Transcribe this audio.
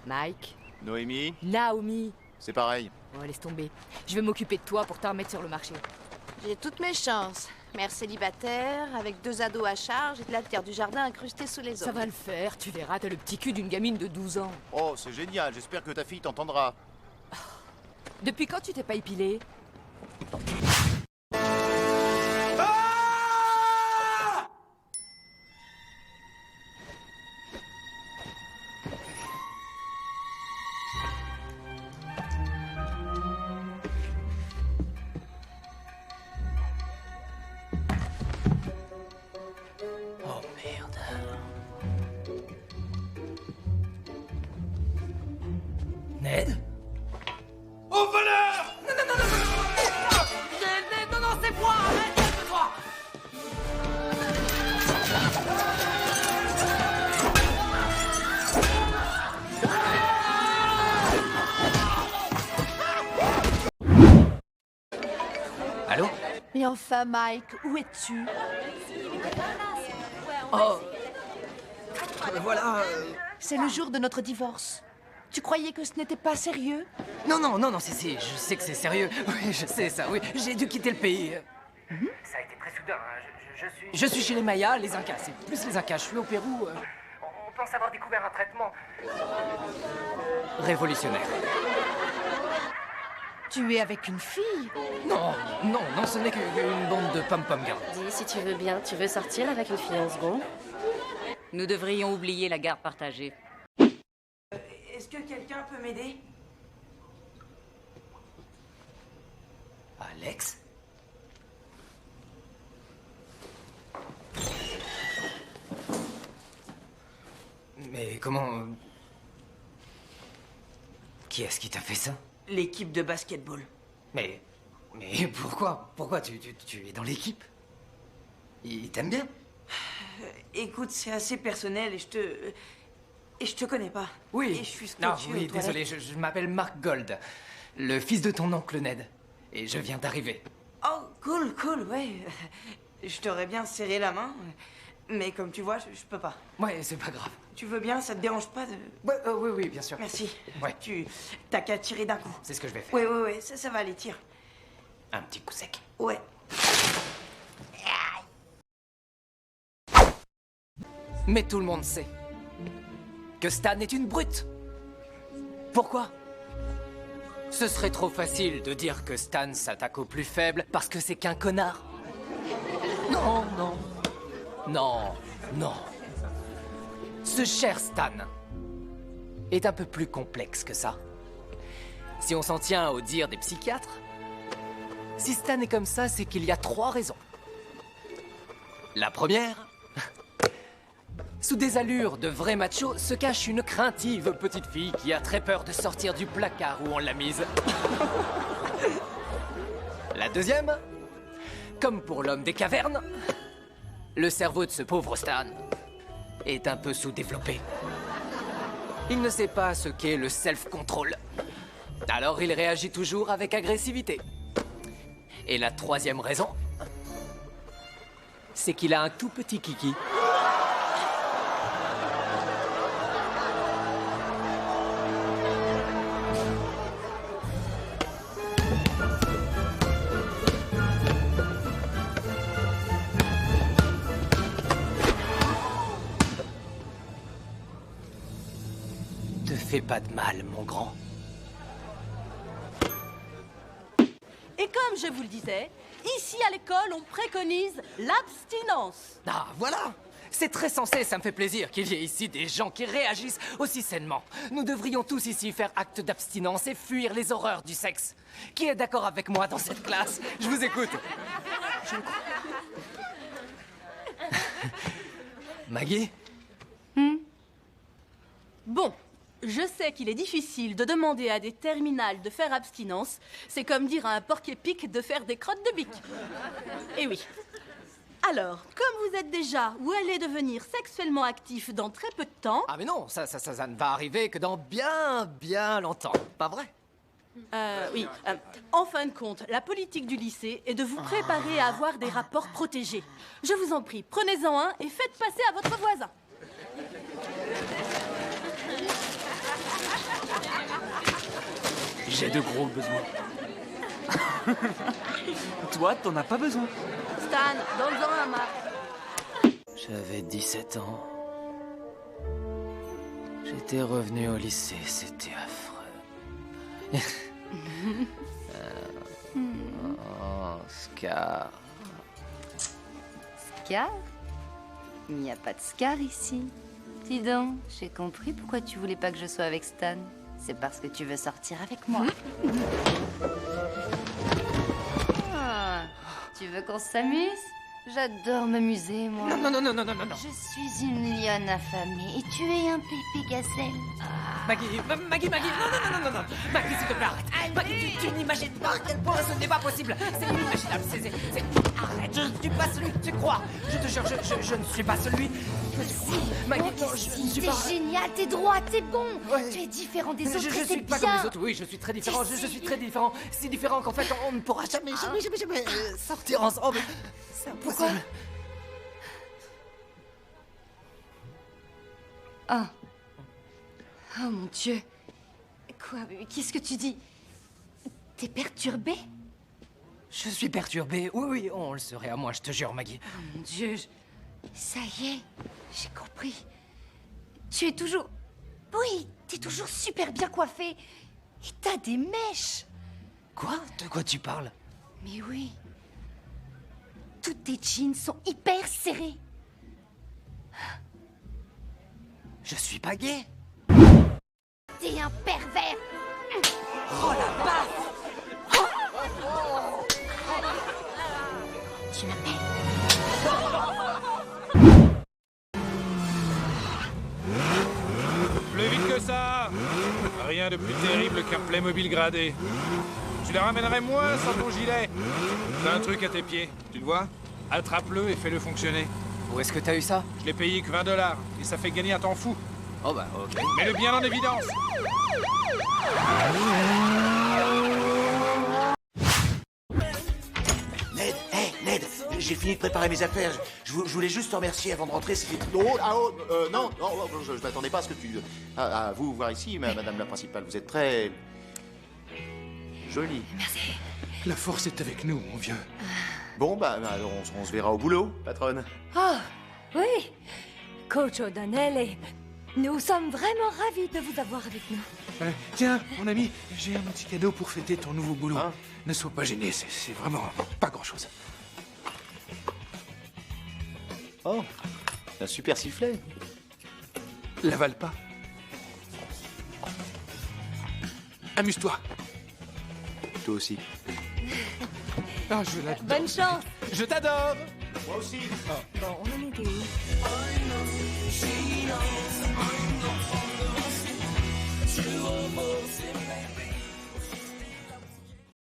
Mike. Noémie, Naomi. c'est pareil. Oh, laisse tomber. Je vais m'occuper de toi pour t'en remettre sur le marché. J'ai toutes mes chances. Mère célibataire, avec 2 ados à charge et de la terre du jardin incrustée sous les os. Ça va le faire, tu verras, t'as le petit cul d'une gamine de 12 ans. Oh, c'est génial, j'espère que ta fille t'entendra. Depuis quand tu t'es pas épilé? Oh merde. Ned? Au voleur! Non, non, c'est moi! Arrête, calme-toi! Allô? Mais enfin, Mike, où es-tu? Oh! Voilà. C'est le jour de notre divorce. Tu croyais que ce n'était pas sérieux? Non, je sais que c'est sérieux. Oui, je sais ça, oui. J'ai dû quitter le pays. Ça a été très soudain. Hein. Je suis chez les Mayas, les Incas. C'est plus les Incas. Je suis au Pérou. On pense avoir découvert un traitement révolutionnaire. Tu es avec une fille? Non, ce n'est qu'une bande de pom-pom girls. Dis, si tu veux bien, tu veux sortir avec une fille en seconde? Nous devrions oublier la garde partagée. Est-ce que quelqu'un peut m'aider? Alex? Mais comment... Qui est-ce qui t'a fait ça? L'équipe de basketball. Mais pourquoi? Pourquoi tu es dans l'équipe? Il t'aime bien? Écoute, c'est assez personnel et je te connais pas. Oui. Et je suis Non, scotché oui, aux désolé, toilettes. je m'appelle Mark Gold, le fils de ton oncle Ned. Et je viens d'arriver. Oh, cool, ouais. Je t'aurais bien serré la main, mais comme tu vois, je peux pas. Ouais, c'est pas grave. Tu veux bien, ça te dérange pas de... Ouais, oui, bien sûr. Merci. Ouais. T'as qu'à tirer d'un coup. C'est ce que je vais faire. Ouais, ça va aller, tire. Un petit coup sec. Ouais. Mais tout le monde sait que Stan est une brute. Pourquoi? Ce serait trop facile de dire que Stan s'attaque aux plus faibles parce que c'est qu'un connard. Non. Ce cher Stan est un peu plus complexe que ça. Si on s'en tient au dire des psychiatres, si Stan est comme ça, c'est qu'il y a 3 raisons. La première... Sous des allures de vrai macho se cache une craintive petite fille qui a très peur de sortir du placard où on l'a mise. La deuxième, comme pour l'homme des cavernes, le cerveau de ce pauvre Stan est un peu sous-développé. Il ne sait pas ce qu'est le self-control. Alors il réagit toujours avec agressivité. Et la troisième raison, c'est qu'il a un tout petit kiki. Te fais pas de mal, mon grand. Et comme je vous le disais, ici à l'école, on préconise l'abstinence. Ah, voilà! C'est très sensé, ça me fait plaisir qu'il y ait ici des gens qui réagissent aussi sainement. Nous devrions tous ici faire acte d'abstinence et fuir les horreurs du sexe. Qui est d'accord avec moi dans cette classe? Je vous écoute. Maggie? Bon, je sais qu'il est difficile de demander à des terminales de faire abstinence. C'est comme dire à un porc-épic de faire des crottes de bique. Eh oui. Alors, comme vous êtes déjà ou allez devenir sexuellement actif dans très peu de temps... Ah mais non, ça ne va arriver que dans bien longtemps, pas vrai? Oui. En fin de compte, la politique du lycée est de vous préparer à avoir des rapports protégés. Je vous en prie, prenez-en un et faites passer à votre voisin. J'ai de gros besoins. Toi, t'en as pas besoin. Stan, donne-en un, Marc. J'avais 17 ans. J'étais revenu au lycée, c'était affreux. Oh, Scar. Scar? Il n'y a pas de Scar ici. Dis donc, j'ai compris pourquoi tu voulais pas que je sois avec Stan. C'est parce que tu veux sortir avec moi. Ah, tu veux qu'on s'amuse? J'adore m'amuser, moi. Non. Je suis une lionne affamée et tu es un pépé gazelle. Maggie, non. Maggie, s'il te plaît, arrête. Maggie, tu n'imagines pas à quel point ce n'est pas possible. C'est inimaginable, Arrête, je ne suis pas celui que tu crois. Je te jure, je ne suis pas celui. Maggie, non, je ne suis pas... T'es génial, t'es droit, t'es bon. Ouais. Tu es différent des Je autres et c'est suis pas bien. comme les autres, oui, je suis très différent, je suis très différent. Si différent qu'en fait, on ne pourra jamais sortir ensemble. C'est impossible. Pourquoi? Oh. Oh mon Dieu. Quoi? Qu'est-ce que tu dis? T'es perturbé? Je suis perturbé, oui, on le serait à moi, je te jure, Maggie. Oh mon Dieu. Ça y est, j'ai compris. Tu es toujours... Oui, t'es toujours super bien coiffé. Et t'as des mèches. Quoi? De quoi tu parles? Mais oui. Toutes tes jeans sont hyper serrés. Je suis pas gay. T'es un pervers. Oh la baffe! Tu m'appelles? Plus vite que ça. Rien de plus terrible qu'un Playmobil gradé. Tu la ramènerais moins sans ton gilet. T'as un truc à tes pieds, tu le vois? Attrape-le et fais-le fonctionner. Où est-ce que t'as eu ça? Je l'ai payé que 20 $, et ça fait gagner un temps fou. Oh bah, ok. Mets-le bien en évidence. Ned, Ned, j'ai fini de préparer mes affaires. Je voulais juste te remercier avant de rentrer. C'était... Non, je m'attendais pas à ce que à vous voir ici, madame la principale. Vous êtes très... jolie. La force est avec nous, mon vieux. Bon, alors on se verra au boulot, patronne. Oh, oui, Coach O'Donnell, et nous sommes vraiment ravis de vous avoir avec nous. Tiens, mon ami, j'ai un petit cadeau pour fêter ton nouveau boulot. Hein? Ne sois pas gêné, c'est vraiment pas grand-chose. Oh, un super sifflet. L'avale pas. Amuse-toi. Toi aussi. Ah, je l'adore. Bonne chance. Je t'adore. Moi aussi. Bon, on en était où?